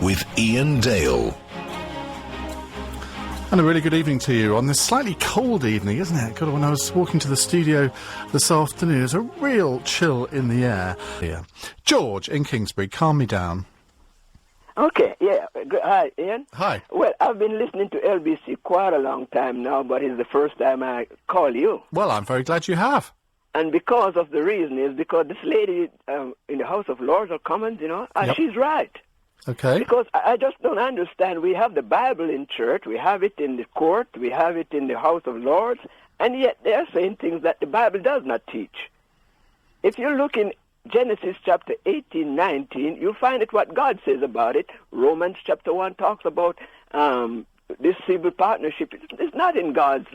with Ian Dale. And a really good evening to you on this slightly cold evening, isn't it? God, when I was walking to the studio this afternoon, there's a real chill in the air here. George in Kingsbury, calm me down. Okay, yeah. Hi, Ian. Hi. Well, I've been listening to LBC quite a long time now, but it's the first time I call you. Well, I'm very glad you have. And because of the reason is because this lady in the House of Lords or Commons, and she's right. Okay. Because I just don't understand. We have the Bible in church, we have it in the court, we have it in the House of Lords, and yet they're saying things that the Bible does not teach. If you look in Genesis chapter 18, 19, you'll find it what God says about it. Romans chapter 1 talks about this civil partnership. It's not in God's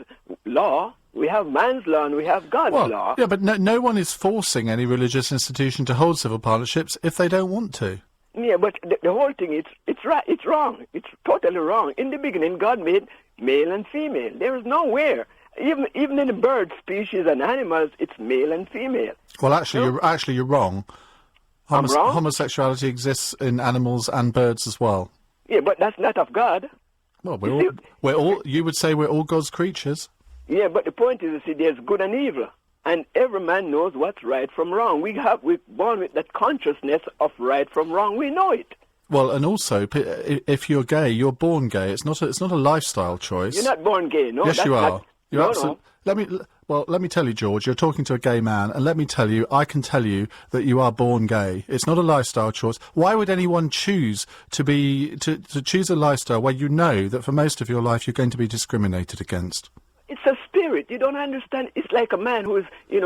law. We have man's law and we have God's law. Yeah, but no one is forcing any religious institution to hold civil partnerships if they don't want to. Yeah, but the whole thing, it's right. It's wrong. It's totally wrong. In the beginning, God made male and female. There is nowhere, even in the bird species and animals, it's male and female. Well, actually, you're wrong. I'm wrong? Homosexuality exists in animals and birds as well. Yeah, but that's not of God. Well, we're all. You would say we're all God's creatures. Yeah, but the point is, you see, there's good and evil. And every man knows what's right from wrong. We're born with that consciousness of right from wrong. We know it. Well, and also, if you're gay, you're born gay. It's not a lifestyle choice. You're not born gay, no? Yes, you are. No. Let me tell you, George. You're talking to a gay man, and let me tell you, I can tell you that you are born gay. It's not a lifestyle choice. Why would anyone choose to choose a lifestyle where you know that for most of your life you're going to be discriminated against? It's a spirit. You don't understand. It's like a man who's, you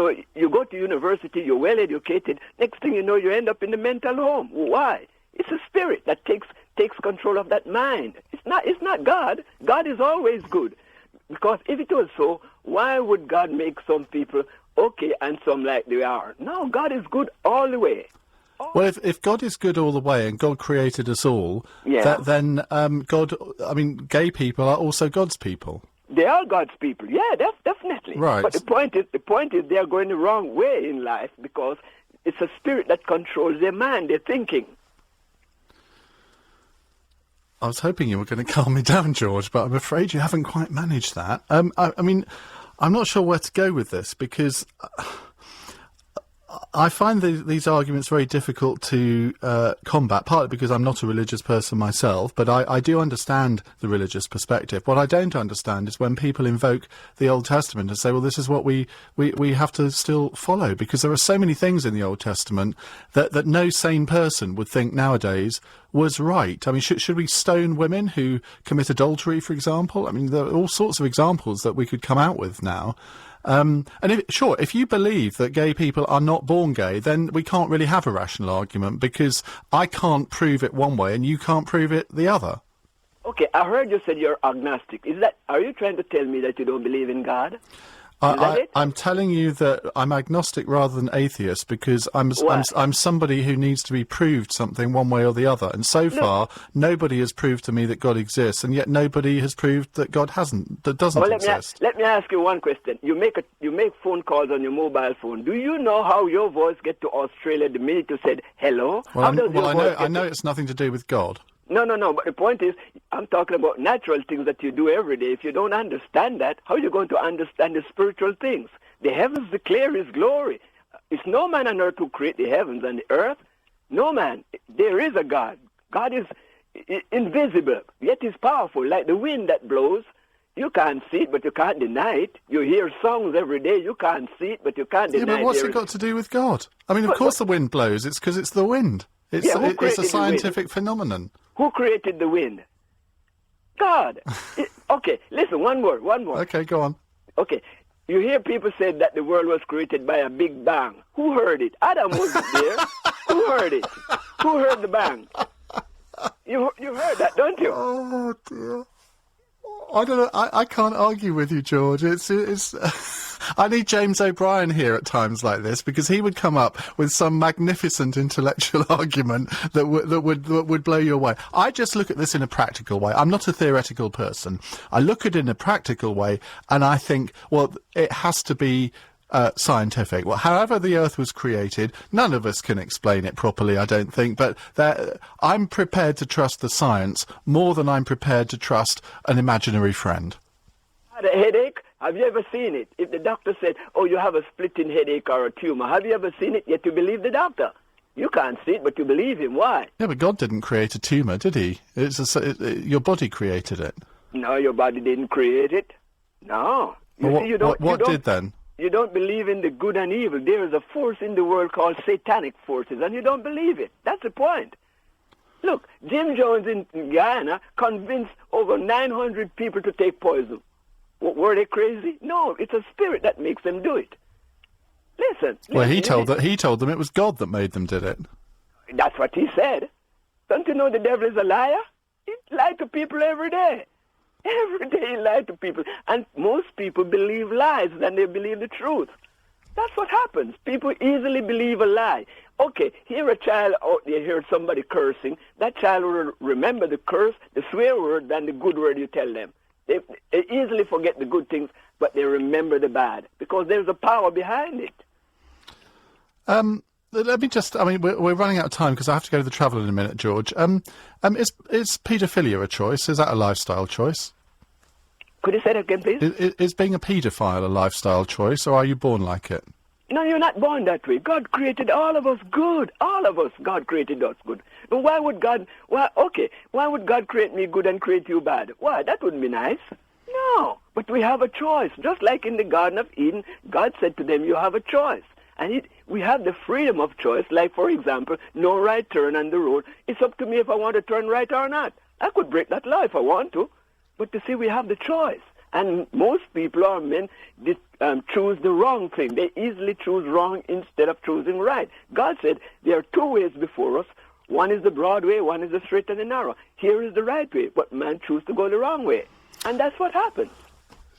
go to university, you're well educated. Next thing you know, you end up in the mental home. Why? It's a spirit that takes control of that mind. It's not God. God is always good. Because if it was so, why would God make some people okay and some like they are? No, God is good all the way. Well, if God is good all the way and God created us all, then gay people are also God's people. They are God's people. Yeah, definitely. Right. But the point is they are going the wrong way in life because it's a spirit that controls their mind, their thinking. I was hoping you were going to calm me down, George, but I'm afraid you haven't quite managed that. I mean, I'm not sure where to go with this because I find these arguments very difficult to combat, partly because I'm not a religious person myself, but I do understand the religious perspective. What I don't understand is when people invoke the Old Testament and say, well, this is what we have to still follow, because there are so many things in the Old Testament that no sane person would think nowadays was right. I mean, should we stone women who commit adultery, for example? I mean, there are all sorts of examples that we could come out with now. And if you believe that gay people are not born gay, then we can't really have a rational argument, because I can't prove it one way and you can't prove it the other. Okay, I heard you said you're agnostic. Are you trying to tell me that you don't believe in God? I'm telling you that I'm agnostic rather than atheist, because I'm somebody who needs to be proved something one way or the other. And so far, nobody has proved to me that God exists, and yet nobody has proved that God doesn't exist. Let me ask you one question. You make phone calls on your mobile phone. Do you know how your voice get to Australia the minute you said hello? I know it's nothing to do with God. No, but the point is, I'm talking about natural things that you do every day. If you don't understand that, how are you going to understand the spiritual things? The heavens declare His glory. It's no man on earth who create the heavens and the earth. No man. There is a God. God is invisible, yet He's powerful, like the wind that blows. You can't see it, but you can't deny it. You hear songs every day. You can't see it, but you can't deny it. Yeah, but what's it got to do with God? I mean, of course the wind blows. It's because it's the wind. It's a scientific phenomenon. Who created the wind? God. Okay, listen, one more. Okay, go on. Okay, you hear people say that the world was created by a big bang. Who heard it? Adam wasn't there. Who heard it? Who heard the bang? You heard that, don't you? Oh, dear. I don't know. I can't argue with you, George. It's. I need James O'Brien here at times like this, because he would come up with some magnificent intellectual argument that would blow you away. I just look at this in a practical way. I'm not a theoretical person. I look at it in a practical way, and I think, well, it has to be scientific. Well, however the Earth was created, none of us can explain it properly, I don't think, but I'm prepared to trust the science more than I'm prepared to trust an imaginary friend. Had a headache? Have you ever seen it? If the doctor said, oh, you have a splitting headache or a tumor, have you ever seen it? Yet you believe the doctor. You can't see it, but you believe him. Why? Yeah, but God didn't create a tumour, did he? Your body created it. No, your body didn't create it. No. What did then? You don't believe in the good and evil. There is a force in the world called satanic forces, and you don't believe it. That's the point. Look, Jim Jones in Guyana convinced over 900 people to take poison. Were they crazy? No, it's a spirit that makes them do it. Listen. Well, he told them it was God that made them did it. That's what he said. Don't you know the devil is a liar? He lies to people every day. Every day he lies to people. And most people believe lies than they believe the truth. That's what happens. People easily believe a lie. Okay, here a child out there heard somebody cursing. That child will remember the curse, the swear word, than the good word you tell them. They easily forget the good things, but they remember the bad because there's a power behind it. Let me just, we're running out of time because I have to go to the travel in a minute, George. Is paedophilia a choice? Is that a lifestyle choice? Could you say that again, please? Is being a paedophile a lifestyle choice, or are you born like it? No, you're not born that way. God created all of us good. All of us, God created us good. But why would God create me good and create you bad? Why? That wouldn't be nice. No, but we have a choice. Just like in the Garden of Eden, God said to them, you have a choice. And we have the freedom of choice, like, for example, no right turn on the road. It's up to me if I want to turn right or not. I could break that law if I want to. But you see, we have the choice. And most people or men choose the wrong thing. They easily choose wrong instead of choosing right. God said there are two ways before us. One is the broad way, one is the straight and the narrow. Here is the right way, but man chooses to go the wrong way. And that's what happens.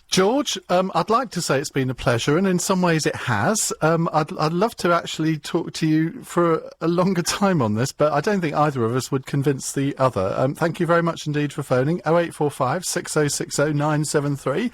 George, I'd like to say it's been a pleasure, and in some ways it has. I'd love to actually talk to you for a longer time on this, but I don't think either of us would convince the other. Thank you very much indeed for phoning. 0845 6060 973.